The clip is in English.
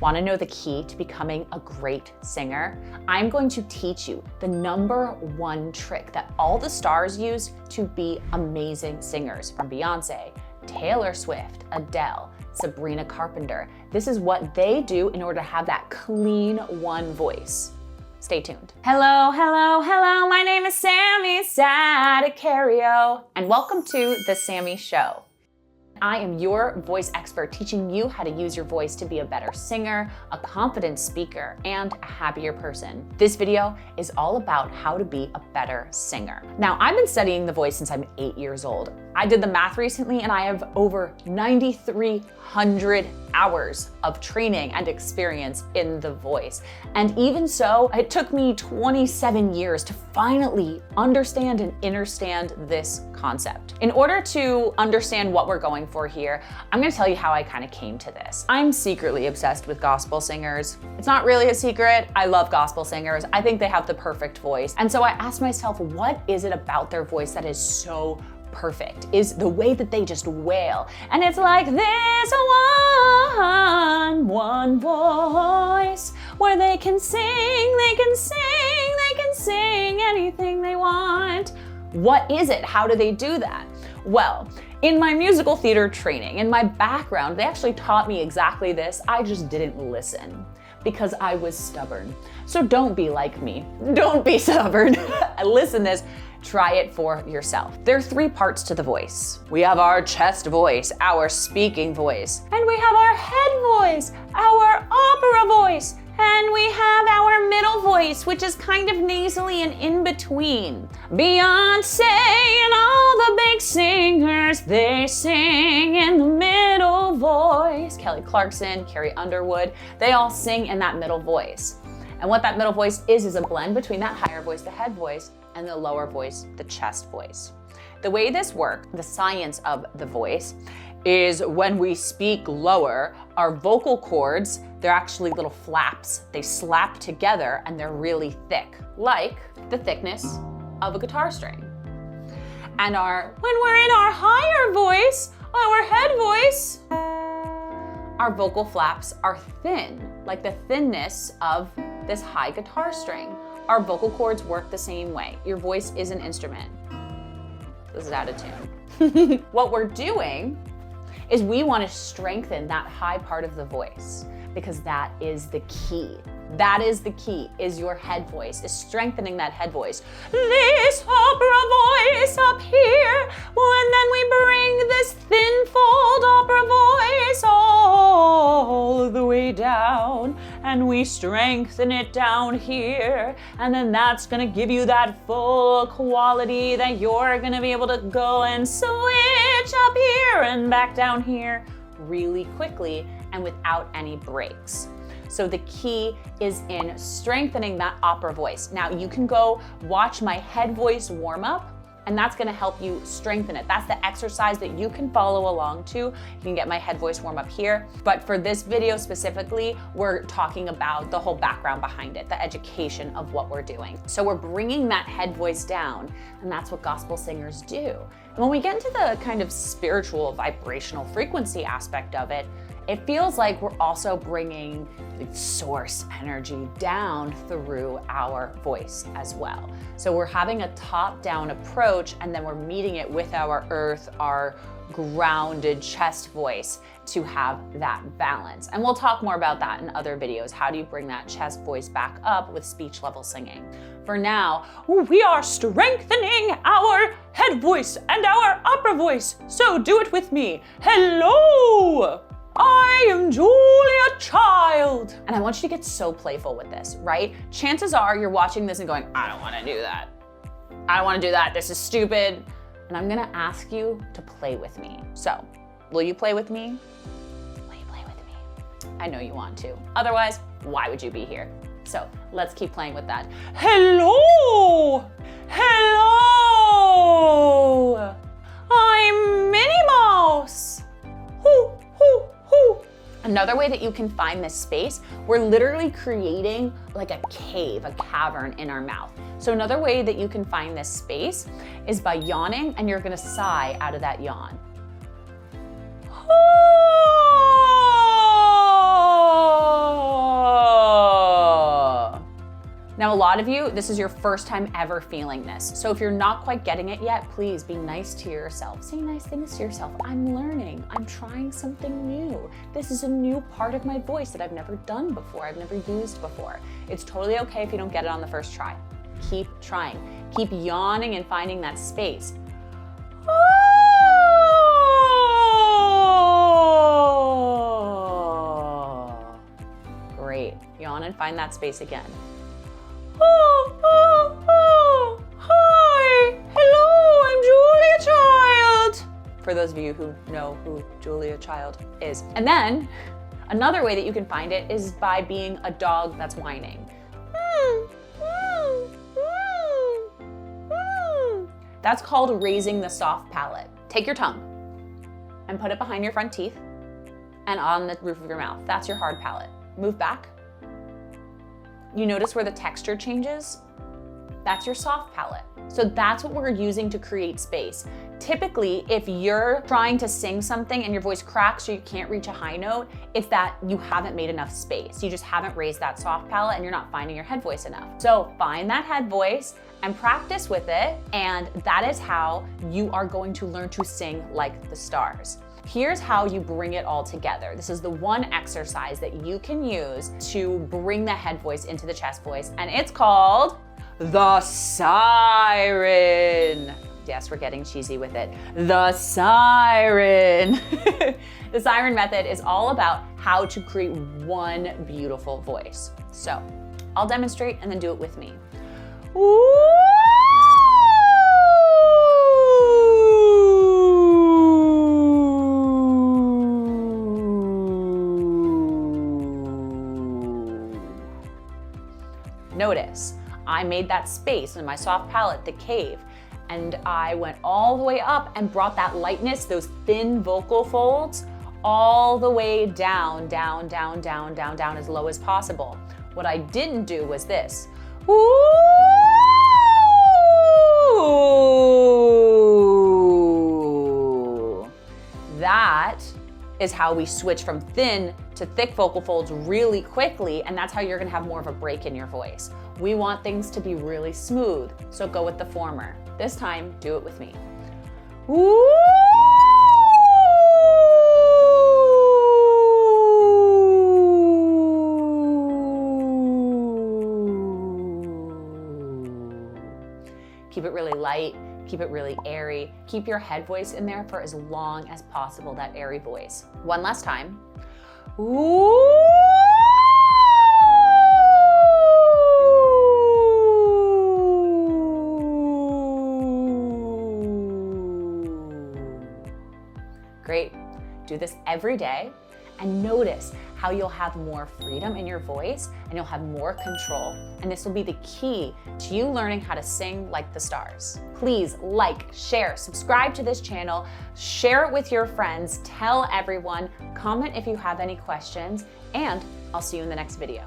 Want to know the key to becoming a great singer? I'm going to teach you the #1 trick that all the stars use to be amazing singers, from Beyoncé, Taylor Swift, Adele, Sabrina Carpenter. This is what they do in order to have that clean one voice. Stay tuned. Hello, hello, hello. My name is Sammi Sadicario, and welcome to The Sammi Show. I am your voice expert, teaching you how to use your voice to be a better singer, a confident speaker, and a happier person. This video is all about how to be a better singer. Now, I've been studying the voice since I'm 8 years old. I did the math recently, and I have over 9,300 hours of training and experience in the voice. And even so, it took me 27 years to finally understand and understand this concept. In order to understand what we're going for here, I'm gonna tell you how I kind of came to this. I'm secretly obsessed with gospel singers. It's not really a secret. I love gospel singers. I think they have the perfect voice. And so I asked myself, what is it about their voice that is so perfect? Is the way that they just wail. And it's like, there's one voice where they can sing anything they want. What is it? How do they do that? Well, in my musical theater training, in my background, they actually taught me exactly this. I just didn't listen because I was stubborn. So don't be like me. Don't be stubborn. Listen this. Try it for yourself. There are 3 parts to the voice. We have our chest voice, our speaking voice, and we have our head voice, our opera voice, and we have our middle voice, which is kind of nasally and in between. Beyoncé and all the big singers, they sing in the middle voice. Kelly Clarkson, Carrie Underwood, they all sing in that middle voice. And what that middle voice is a blend between that higher voice, the head voice, and the lower voice, the chest voice. The way this works, the science of the voice, is when we speak lower, our vocal cords, they're actually little flaps. They slap together and they're really thick, like the thickness of a guitar string. And when we're in our higher voice, our head voice, our vocal flaps are thin, like the thinness of this high guitar string. Our vocal cords work the same way. Your voice is an instrument. This is out of tune. What we're doing is we want to strengthen that high part of the voice, because that is the key. That is the key, is your head voice, is strengthening that head voice. This opera voice up here, well, and then we bring this thin fold opera voice all the way down, and we strengthen it down here, and then that's gonna give you that full quality that you're gonna be able to go and switch up here and back down here really quickly and without any breaks. So the key is in strengthening that opera voice. Now you can go watch my head voice warm up, and that's gonna help you strengthen it. That's the exercise that you can follow along to. You can get my head voice warm up here. But for this video specifically, we're talking about the whole background behind it, the education of what we're doing. So we're bringing that head voice down, and that's what gospel singers do. And when we get into the kind of spiritual, vibrational frequency aspect of it, it feels like we're also bringing source energy down through our voice as well. So we're having a top-down approach, and then we're meeting it with our earth, our grounded chest voice, to have that balance. And we'll talk more about that in other videos. How do you bring that chest voice back up with speech level singing? For now, we are strengthening our head voice and our upper voice. So do it with me. Hello! I am Julia Child. And I want you to get so playful with this, right? Chances are you're watching this and going, I don't wanna do that. I don't wanna do that, this is stupid. And I'm gonna ask you to play with me. So, will you play with me? Will you play with me? I know you want to. Otherwise, why would you be here? So, let's keep playing with that. Hello! Hello! I'm Minnie Mouse. Hoo, hoo, hoo. Another way that you can find this space, we're literally creating like a cave, a cavern in our mouth. So another way that you can find this space is by yawning, and you're gonna sigh out of that yawn. Now, a lot of you, this is your first time ever feeling this. So if you're not quite getting it yet, please be nice to yourself. Say nice things to yourself. I'm learning. I'm trying something new. This is a new part of my voice that I've never done before. I've never used before. It's totally okay if you don't get it on the first try. Keep trying. Keep yawning and finding that space. Great. Yawn and find that space again. Hi. Hello, I'm Julia Child. For those of you who know who Julia Child is. And then another way that you can find it is by being a dog that's whining. That's called raising the soft palate. Take your tongue and put it behind your front teeth and on the roof of your mouth. That's your hard palate. Move back. You notice where the texture changes? That's your soft palate. So that's what we're using to create space. Typically, if you're trying to sing something and your voice cracks or you can't reach a high note, it's that you haven't made enough space. You just haven't raised that soft palate and you're not finding your head voice enough. So find that head voice and practice with it, and that is how you are going to learn to sing like the stars. Here's how you bring it all together. This is the one exercise that you can use to bring the head voice into the chest voice, and it's called the Siren. Yes, we're getting cheesy with it. The Siren. The Siren method is all about how to create one beautiful voice. So I'll demonstrate and then do it with me. Notice, I made that space in my soft palate, the cave, and I went all the way up and brought that lightness, those thin vocal folds, all the way down, down, down, down, down, down, as low as possible. What I didn't do was this. That is how we switch from thin to thick vocal folds really quickly, and that's how you're gonna have more of a break in your voice. We want things to be really smooth, so go with the former. This time, do it with me. Keep it really light, keep it really airy. Keep your head voice in there for as long as possible, that airy voice. One last time. Great. Do this every day and notice how you'll have more freedom in your voice and you'll have more control. And this will be the key to you learning how to sing like the stars. Please like, share, subscribe to this channel, share it with your friends, tell everyone, comment if you have any questions, and I'll see you in the next video.